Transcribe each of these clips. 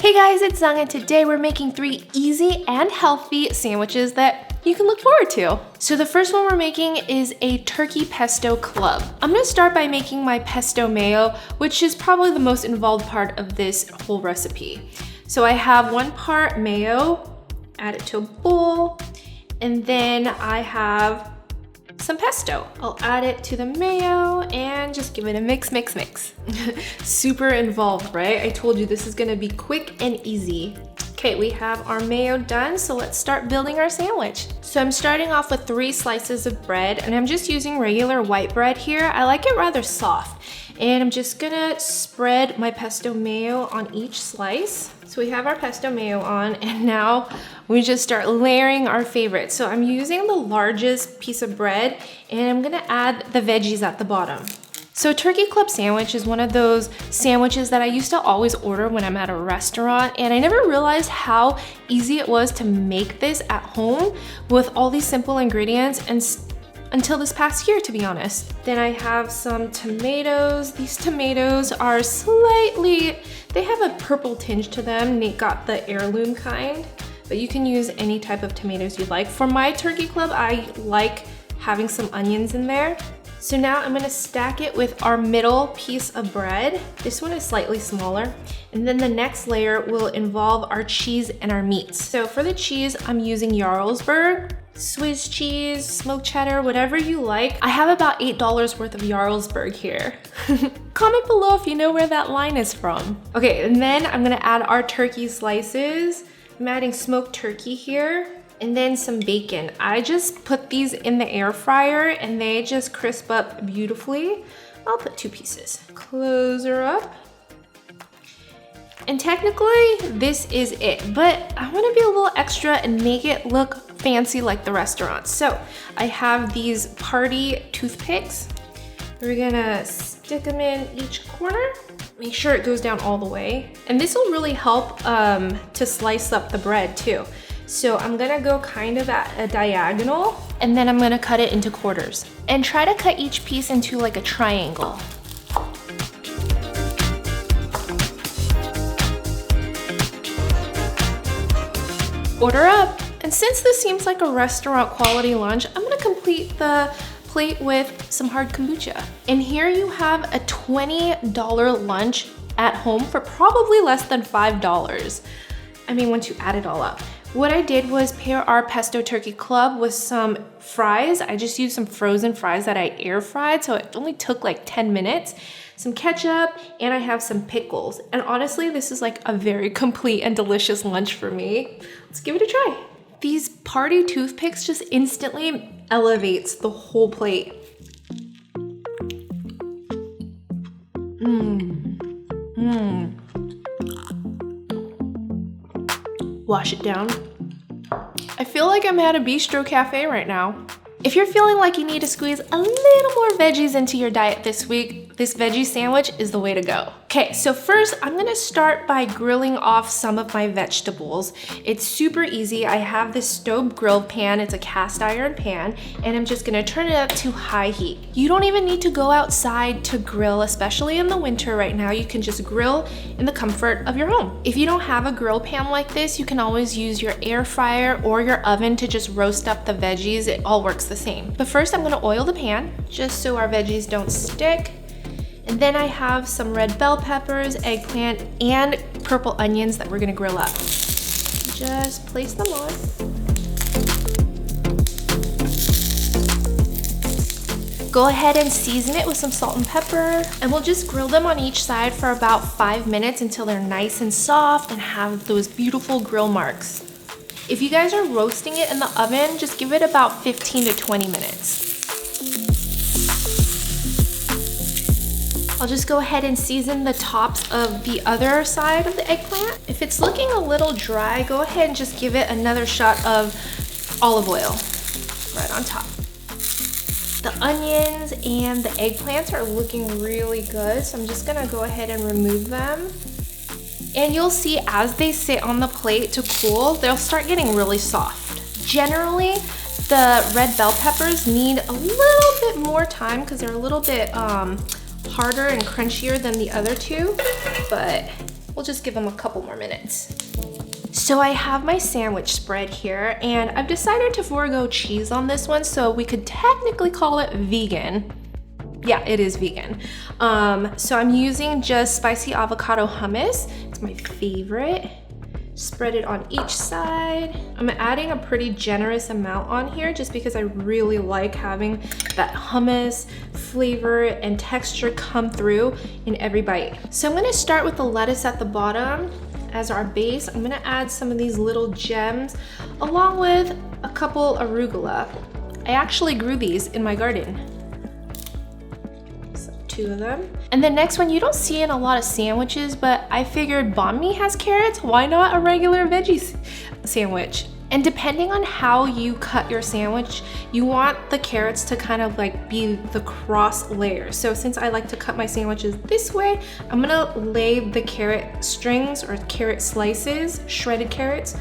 Hey guys, it's Zung, and today we're making 3 easy and healthy sandwiches that you can look forward to. So the first one we're making is a turkey pesto club. I'm gonna start by making my pesto mayo, which is probably the most involved part of this whole recipe. So I have 1 part mayo, add it to a bowl, and then I have some pesto. I'll add it to the mayo and just give it a mix. Super involved, right? I told you this is gonna be quick and easy. Okay, we have our mayo done, so let's start building our sandwich. So I'm starting off with 3 slices of bread, and I'm just using regular white bread here. I like it rather soft. And I'm just gonna spread my pesto mayo on each slice. So we have our pesto mayo on, and now we just start layering our favorites. So I'm using the largest piece of bread, and I'm gonna add the veggies at the bottom. So turkey club sandwich is one of those sandwiches that I used to always order when I'm at a restaurant, and I never realized how easy it was to make this at home with all these simple ingredients until this past year, to be honest. Then I have some tomatoes. These tomatoes are they have a purple tinge to them. Nate got the heirloom kind, but you can use any type of tomatoes you like. For my turkey club, I like having some onions in there. So now I'm gonna stack it with our middle piece of bread. This one is slightly smaller. And then the next layer will involve our cheese and our meats. So for the cheese, I'm using Jarlsberg, Swiss cheese, smoked cheddar, whatever you like. I have about $8 worth of Jarlsberg here. Comment below if you know where that line is from. Okay, and then I'm gonna add our turkey slices. I'm adding smoked turkey here, and then some bacon. I just put these in the air fryer and they just crisp up beautifully. I'll put 2 pieces. Close her up. And technically, this is it, but I wanna be a little extra and make it look fancy like the restaurant. So I have these party toothpicks. We're gonna stick them in each corner. Make sure it goes down all the way. And this will really help to slice up the bread too. So I'm gonna go kind of at a diagonal, and then I'm gonna cut it into quarters. And try to cut each piece into like a triangle. Order up. And since this seems like a restaurant quality lunch, I'm gonna complete the plate with some hard kombucha. And here you have a $20 lunch at home for probably less than $5. I mean, once you add it all up. What I did was pair our pesto turkey club with some fries. I just used some frozen fries that I air fried, so it only took like 10 minutes. Some ketchup, and I have some pickles. And honestly, this is like a very complete and delicious lunch for me. Let's give it a try. These party toothpicks just instantly elevates the whole plate. Wash it down. I feel like I'm at a bistro cafe right now. If you're feeling like you need to squeeze a little more veggies into your diet this week, this veggie sandwich is the way to go. Okay, so first I'm gonna start by grilling off some of my vegetables. It's super easy. I have this stove grill pan. It's a cast iron pan, and I'm just gonna turn it up to high heat. You don't even need to go outside to grill, especially in the winter right now. You can just grill in the comfort of your home. If you don't have a grill pan like this, you can always use your air fryer or your oven to just roast up the veggies. It all works the same. But first I'm gonna oil the pan just so our veggies don't stick. And then I have some red bell peppers, eggplant, and purple onions that we're gonna grill up. Just place them on. Go ahead and season it with some salt and pepper, and we'll just grill them on each side for about 5 minutes until they're nice and soft and have those beautiful grill marks. If you guys are roasting it in the oven, just give it about 15 to 20 minutes. I'll just go ahead and season the tops of the other side of the eggplant. If it's looking a little dry, go ahead and just give it another shot of olive oil right on top. The onions and the eggplants are looking really good, so I'm just gonna go ahead and remove them. And you'll see as they sit on the plate to cool, they'll start getting really soft. Generally, the red bell peppers need a little bit more time because they're a little bit harder and crunchier than the other two, but We'll just give them a couple more minutes. So I have my sandwich spread here, and I've decided to forego cheese on this one, so we could technically call it vegan. Yeah, it is vegan. So I'm using just spicy avocado hummus. It's my favorite. Spread it on each side. I'm adding a pretty generous amount on here just because I really like having that hummus flavor and texture come through in every bite. So I'm gonna start with the lettuce at the bottom as our base. I'm gonna add some of these little gems along with a couple arugula. I actually grew these in my garden. 2 of them. And the next one, you don't see in a lot of sandwiches, but I figured banh mi has carrots, why not a regular veggie sandwich? And depending on how you cut your sandwich, you want the carrots to kind of like be the cross layer. So since I like to cut my sandwiches this way, I'm gonna lay the carrot strings or carrot slices, shredded carrots,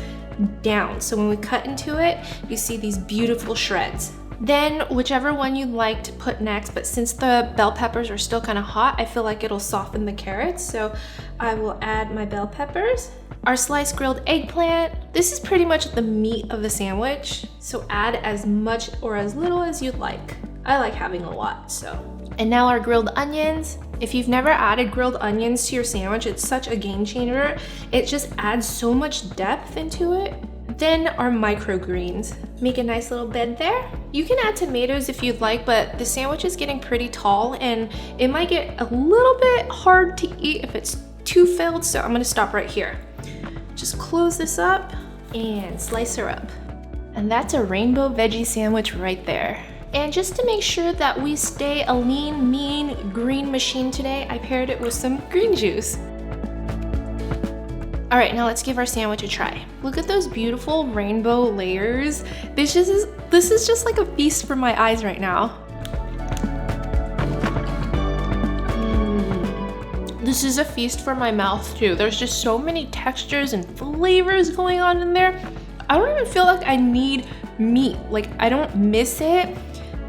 down. So when we cut into it, you see these beautiful shreds. Then whichever one you'd like to put next, but since the bell peppers are still kind of hot, I feel like it'll soften the carrots. So I will add my bell peppers. Our sliced grilled eggplant. This is pretty much the meat of the sandwich. So add as much or as little as you'd like. I like having a lot, so. And now our grilled onions. If you've never added grilled onions to your sandwich, it's such a game changer. It just adds so much depth into it. Then our microgreens. Make a nice little bed there. You can add tomatoes if you'd like, but the sandwich is getting pretty tall and it might get a little bit hard to eat if it's too filled, so I'm gonna stop right here. Just close this up and slice her up. And that's a rainbow veggie sandwich right there. And just to make sure that we stay a lean, mean green machine today, I paired it with some green juice. All right, now let's give our sandwich a try. Look at those beautiful rainbow layers. This is just like a feast for my eyes right now. This is a feast for my mouth too. There's just so many textures and flavors going on in there. I don't even feel like I need meat. Like, I don't miss it.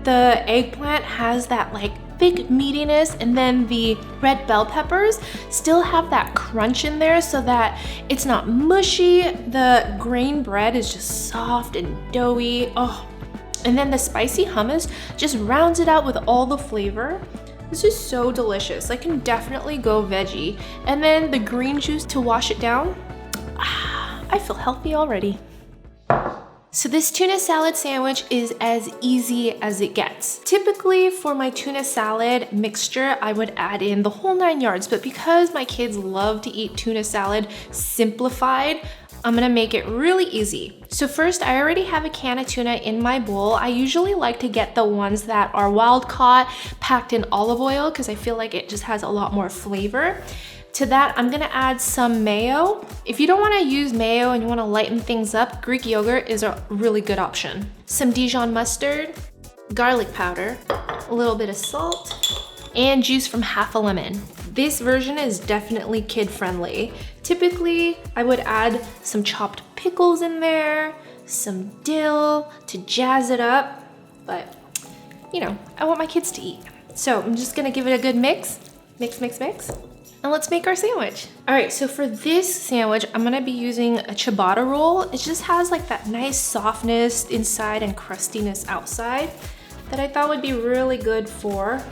The eggplant has that like thick meatiness, and then the red bell peppers still have that crunch in there so that it's not mushy. The grain bread is just soft and doughy. Oh, and then the spicy hummus just rounds it out with all the flavor. This is so delicious. I can definitely go veggie. And then the green juice to wash it down. I feel healthy already. So this tuna salad sandwich is as easy as it gets. Typically for my tuna salad mixture, I would add in the whole 9 yards, but because my kids love to eat tuna salad simplified, I'm gonna make it really easy. So first, I already have a can of tuna in my bowl. I usually like to get the ones that are wild caught, packed in olive oil, because I feel like it just has a lot more flavor. To that, I'm gonna add some mayo. If you don't wanna use mayo and you wanna lighten things up, Greek yogurt is a really good option. Some Dijon mustard, garlic powder, a little bit of salt, and juice from half a lemon. This version is definitely kid-friendly. Typically, I would add some chopped pickles in there, some dill to jazz it up, but you know, I want my kids to eat. So I'm just gonna give it a good mix, mix, and let's make our sandwich. All right, so for this sandwich, I'm gonna be using a ciabatta roll. It just has like that nice softness inside and crustiness outside that I thought would be really good for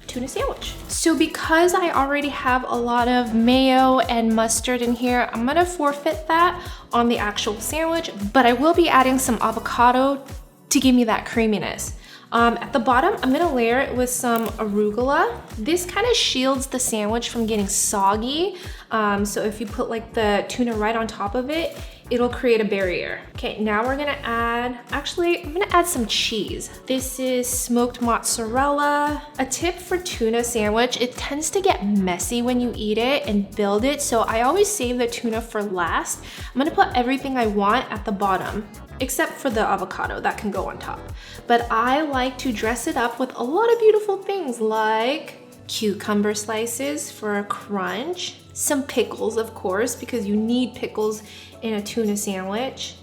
tuna sandwich. So because I already have a lot of mayo and mustard in here, I'm gonna forfeit that on the actual sandwich, but I will be adding some avocado to give me that creaminess. At the bottom, I'm gonna layer it with some arugula. This kind of shields the sandwich from getting soggy. So if you put like the tuna right on top of it, it'll create a barrier. Okay, now we're gonna add, actually, I'm gonna add some cheese. This is smoked mozzarella. A tip for tuna sandwich, it tends to get messy when you eat it and build it, so I always save the tuna for last. I'm gonna put everything I want at the bottom, except for the avocado, that can go on top. But I like to dress it up with a lot of beautiful things like cucumber slices for a crunch, some pickles, of course, because you need pickles in a tuna sandwich.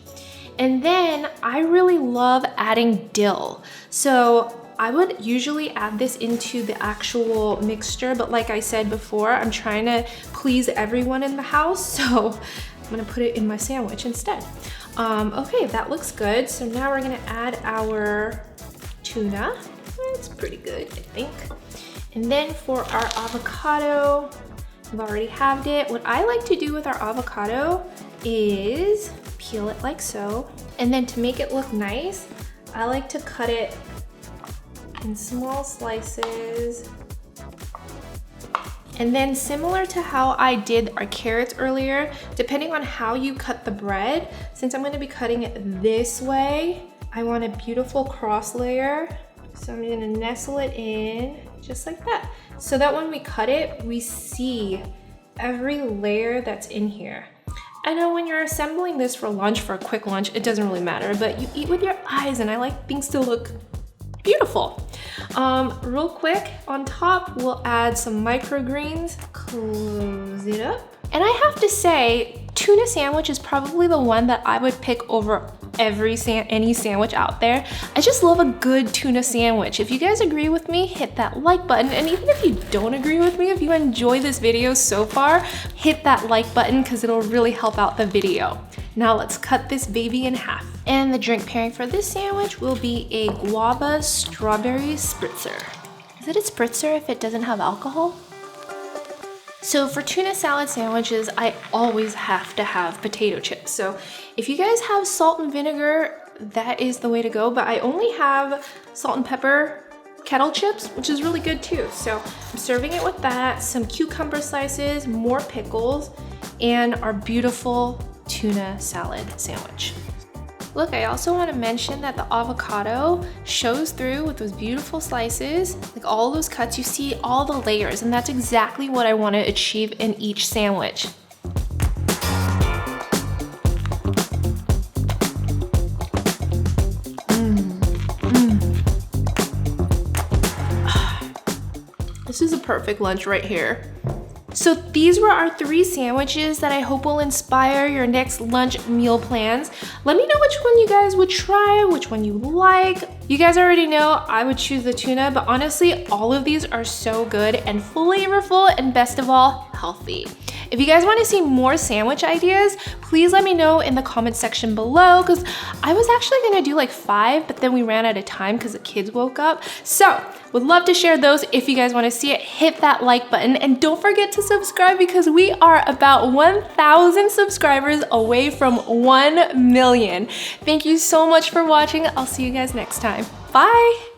And then I really love adding dill. So I would usually add this into the actual mixture, but like I said before, I'm trying to please everyone in the house, so I'm gonna put it in my sandwich instead. Okay, that looks good. So now we're gonna add our tuna. It's pretty good, I think. And then for our avocado, we've already halved it. What I like to do with our avocado is peel it like so. And then to make it look nice, I like to cut it in small slices. And then similar to how I did our carrots earlier, depending on how you cut the bread, since I'm gonna be cutting it this way, I want a beautiful cross layer. So I'm gonna nestle it in just like that. So that when we cut it, we see every layer that's in here. I know when you're assembling this for lunch, for a quick lunch, it doesn't really matter, but you eat with your eyes, and I like things to look beautiful. Real quick, on top, we'll add some microgreens, close it up. And I have to say, tuna sandwich is probably the one that I would pick over any sandwich out there. I just love a good tuna sandwich. If you guys agree with me, hit that like button. And even if you don't agree with me, if you enjoy this video so far, hit that like button because it'll really help out the video. Now let's cut this baby in half. And the drink pairing for this sandwich will be a guava strawberry spritzer. Is it a spritzer if it doesn't have alcohol? So for tuna salad sandwiches, I always have to have potato chips. So if you guys have salt and vinegar, that is the way to go. But I only have salt and pepper kettle chips, which is really good too. So I'm serving it with that, some cucumber slices, more pickles, and our beautiful tuna salad sandwich. Look, I also want to mention that the avocado shows through with those beautiful slices. Like all those cuts, you see all the layers, and that's exactly what I want to achieve in each sandwich. This is a perfect lunch right here. So these were our 3 sandwiches that I hope will inspire your next lunch meal plans. Let me know which one you guys would try, which one you like. You guys already know I would choose the tuna, but honestly, all of these are so good and flavorful, and best of all, healthy. If you guys want to see more sandwich ideas, please let me know in the comment section below, because I was actually gonna do like 5, but then we ran out of time because the kids woke up. So would love to share those. If you guys want to see it, hit that like button, and don't forget to subscribe because we are about 1,000 subscribers away from 1 million. Thank you so much for watching. I'll see you guys next time. Bye.